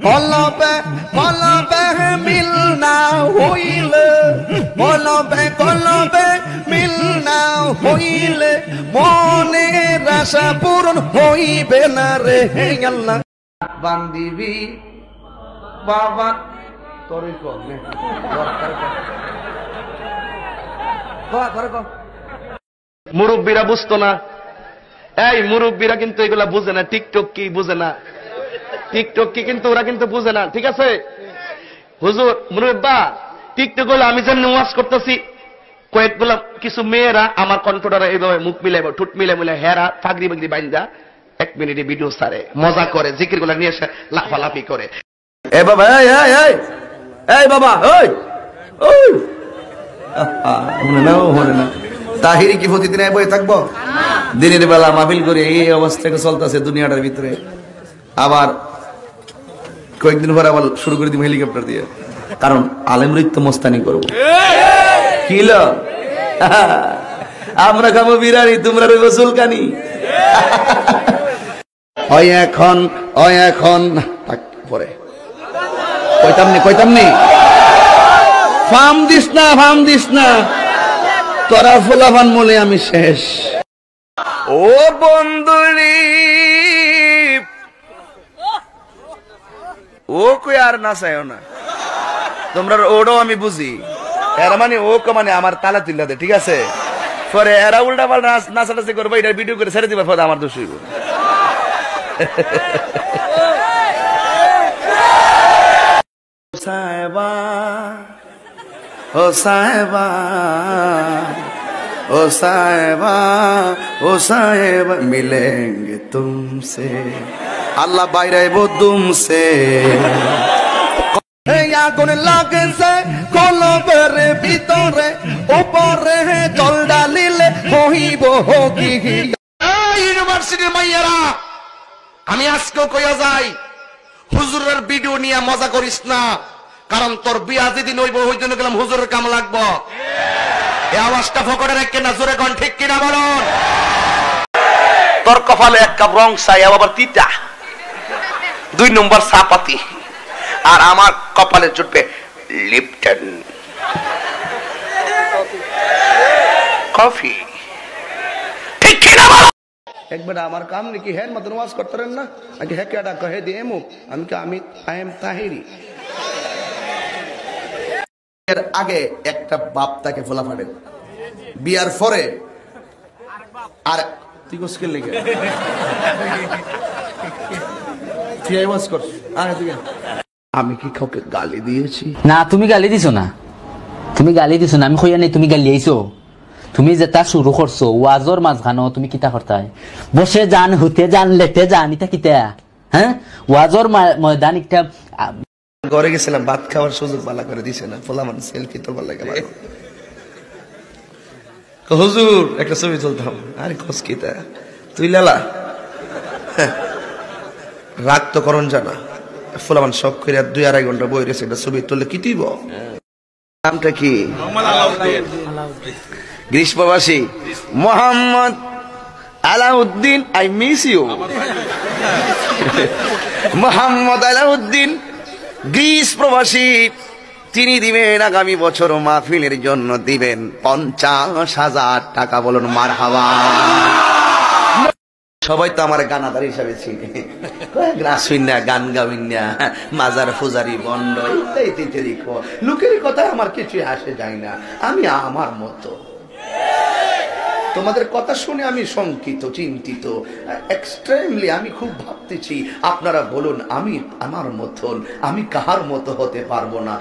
কলবে কলবে মিল না হইলে, কলবে মিল না হইলে মনের আশা পূরণ হইবে না রে আল্লাহ। বান্দিবি বাবা তোর মুরব্বীরা বুঝতো না, এই মুরব্বীরা কিন্তু এগুলা বুঝে না, টিকটক কি বুঝে না, টিকটক কি কিন্তু ওরা কিন্তু বুঝে না, ঠিক আছে? হুজুর মুরব্বা টিকটক হলো আমি যেন ওয়াজ করতেছি, কয়েকগুলা কিছু মেয়েরা আমার কণ্ঠটারা এইভাবে মুখ মিলাইব, ঠোঁট মিলে মিলে হেরা ফাগরি বাগরি বাইন্দা 1 মিনিটে ভিডিও ছাড়ে, মজা করে, জিকির গুলা নিয়ে এসে লাফালাফি করে। এ বাবা এই বাবা ওই ওই না তাহিরি কি প্রতিদিন বই থাকবো? দিনের বেলা মাহফিল করে এই অবস্থা চলতেছে দুনিয়াটার ভিতরে, আবার কয়েকদিন পরে আবার শুরু করে দিব হেলিকপ্টার দিয়ে, কারণ আলেমরিক তো মস্তানি করবো। কি আমরা খাবো বিরিয়ানি, তোমরা রইব চুলকানি। এখন পরে কইতামনি ফার্ম দিস না তোরা ফুলাফান বলে আমি শেষ। ও বন্ধুরি ও কই আর নাচায় না তোমরা, ওটাও আমি বুঝি, এরা মানে ও মানে আমার তালা তুল্লা দে, ঠিক আছে? পরে এরা উল্টা পাল্টা নাচানাচি করবো, এটা ভিডিও করে ছেড়ে দিবার পরে আমার দোষ হইব। সাহেবা ও সাহেবা ओ साहिबा मिलेंगे तुमसे, अल्लाह বাইরে তুমসে আগুন লাগছে কলবের ভিতরে, উপরে জল ডালিলে হইব কি। ইউনিভার্সিটির মাইয়ারা আমি আজকে কইয়া যাই, হুজুরের ভিডিও নিয়ে মজা করিস না, কারণ তোর বিয়া যেদিন হইব ওই জন্য গেলাম হুজুরের কাম লাগবো। এই আওয়াজটা ফকরে রেখে না, জোরে কোন ঠিক কিনা বলুন। তোর কপালে 1 কাপ রং চাই, আবার তিতা 2 নম্বর চাপাতি, আর আমার কপালে জুটবে লিপটন কফি, ঠিক কিনা বলুন। একবার আমার কাম নাকি হ্যাঁ মত ওয়াজ করতেন না, নাকি হ্যাঁ কেডা কহে দিয়ে মুখ আমি আই এম তাহিরি। এর আগে একটা বাপ তাকে ফোলা ফাড়ে, বিয়ার পরে আর তুই কোসকে লেগে আমি কি কাউকে গালি দিয়েছি? না তুমি গালি দিছো না, তুমি গালি দিছো না, আমি কইয়া নাই তুমি গালি আইছো। তুমি যেটা শুরু করছো ওয়াজর মাঝখানো তুমি কিতা করতাই, বসে যান হুতে যান লেটে যান, ইটা কিতা? হ্যাঁ, ওয়াজর ময়দান একটা ঘরে গেছিলাম, ভাত খাওয়ার সুযোগ বালা করে দিছে না, ফোলা মানে সেলফি তো ভালো লাগে। হুজুর একটা ছবি তুলতাম, আরে খোঁজ কিতা তুই লালা রাগ তো করন জানা, ফোলামান শখ করে 2-2.5 ঘন্টা বই রয়েছে, একটা ছবি তুললে কি তুইব? নামটা কি? গ্রীষ্মবাসী Mohammad Alauddin, I miss you. Mohammad Alauddin Greece প্রবাসী, তিনি দিবেন আগামী বছর মাহফিলের জন্য দিবেন 50,000 টাকা। বলুন মারহাবা। সবাই তো আমার গানাদার হিসাবে চিনে, নাচুইনা গান গাবিনা মাজার ফুজারি বন্ড ইত্যাদি, লোকের কথা আমার কিছু আসে যায় না, আমি আমার মতো। তোমাদের কথা শুনে আমি শঙ্কিত, চিন্তিত, এক্সট্রিমলি আমি খুব ভাবতেছি। আপনারা বলুন আমি আমার মতন, আমি কাহার মতো হতে পারবো না।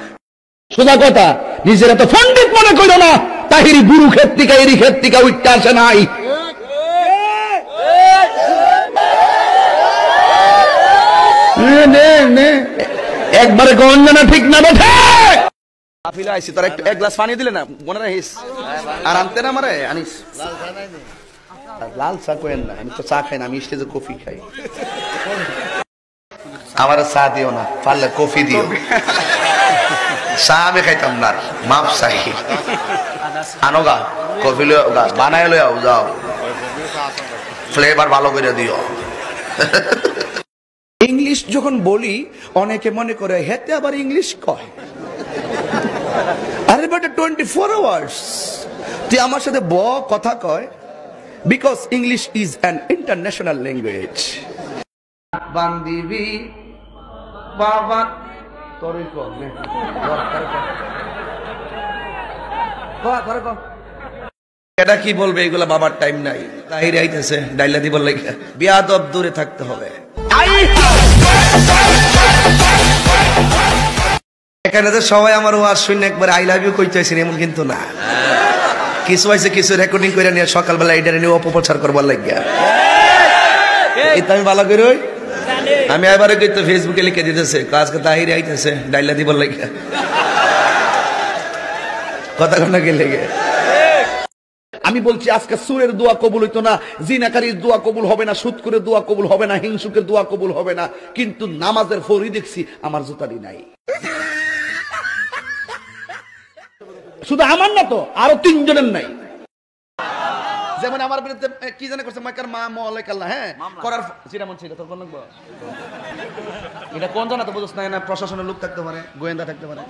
সোজা কথা, নিজেরা তো পণ্ডিত মনে করো না, তাহিরি গুরু ক্ষেত্রিকা এরি ক্ষেত্রিকা উঠতে আসে নাই। একবারে গঞ্জনা ঠিক না বেঠে আফিলা আইছি, তোর একটু 1 গ্লাস পানি দিলে না মনে রাখিস, আর আনতে না মারে আনিস। লাল চা কইেন না, আমি তো চা খাই না, আমি স্টেজে কফি খাই। আমার চা দিও না, পারলে কফি দিও। চা আমি খাইতাম না, মাপ চাই। আনোগা কফি বানাই লই যাও, ফ্লেভার ভালো করে দিও। ইংলিশ যখন বলি অনেকে মনে করে হেতে আবার ইংলিশ কয়। আরে বেটা 24 আওয়ার্স তুই আমার সাথে কথা কয়, because English is an international language. বান্দিবি বাবা তোরই কর নে এটা কি বলবে, এগুলা বাবার টাইম নাই। তাহির আইতেছে ডাইলা দিব লাগে, বিয়াদব দূরে থাকতে হবে। এখানে তো সবাই আমার ওয়াজ শুনে একবার আই লাভ ইউ কইতেছেন এমন কিন্তু না, কিছু হয়েছে কিছু রেকর্ডিং করে নিয়ে সকালবেলা এটা নিয়ে অপপ্রচার করবার লাগিয়া। এটা আমি ভালো করে আমি এবারে কিন্তু ফেসবুকে লিখে দিতেছে আজকে তাহির আইতেছে ডাইলা দিবার লাগিয়া, কথা কনা গেলে আমি বলছি আজকে সুরের দোয়া কবুল হইতো না, জিনাকারীর দোয়া কবুল হবে না, সুদকুরের দোয়া কবুল হবে না, হিংসুকের দোয়া কবুল হবে না, কিন্তু নামাজের ফরি দেখছি আমার জুতারি নাই। শুধু আমার না তো আরো 3 জনের নাই। যেমন আমার বিরুদ্ধে কি জানে করছে মাইকার মা মালাইকাল্লাহ, হ্যাঁ করার যেটা মন ছিল তোর কোন লাগবে এটা কোন জানা তো বুঝছ না, প্রশাসনের লোক থাকতে পারে, গোয়েন্দা থাকতে পারে।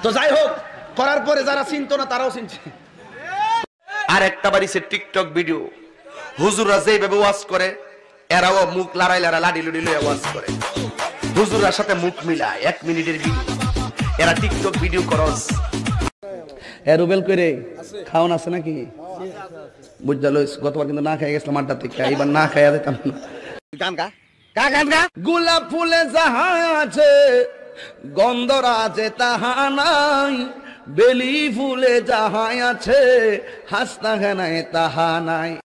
তো যাই হোক, করার পরে যারা চিনতো না তারাও চিনছে। আর একটা বাড়িছে টিকটক ভিডিও, হুজুররা যেভাবে ওয়াজ করে এরাও মুখ লড়াই লাডি লুডি লয়ে ওয়াজ করে, হুজুররার সাথে মুখ মিলায় 1 মিনিটের ভিডিও, এরা টিকটক ভিডিও করস। রুবেল করে খাওয়ান আছে নাকি বুঝলো, গতবার কিন্তু না খাই গেছিলাম আড্ডা থেকে, এবার না খাইয়া দিতাম না। গোলাপ ফুলে যাহা আছে গন্ধরাজে তাহা নাই, বেলি ফুলে যাহা আছে হাসনা হেনায় তাহা নাই।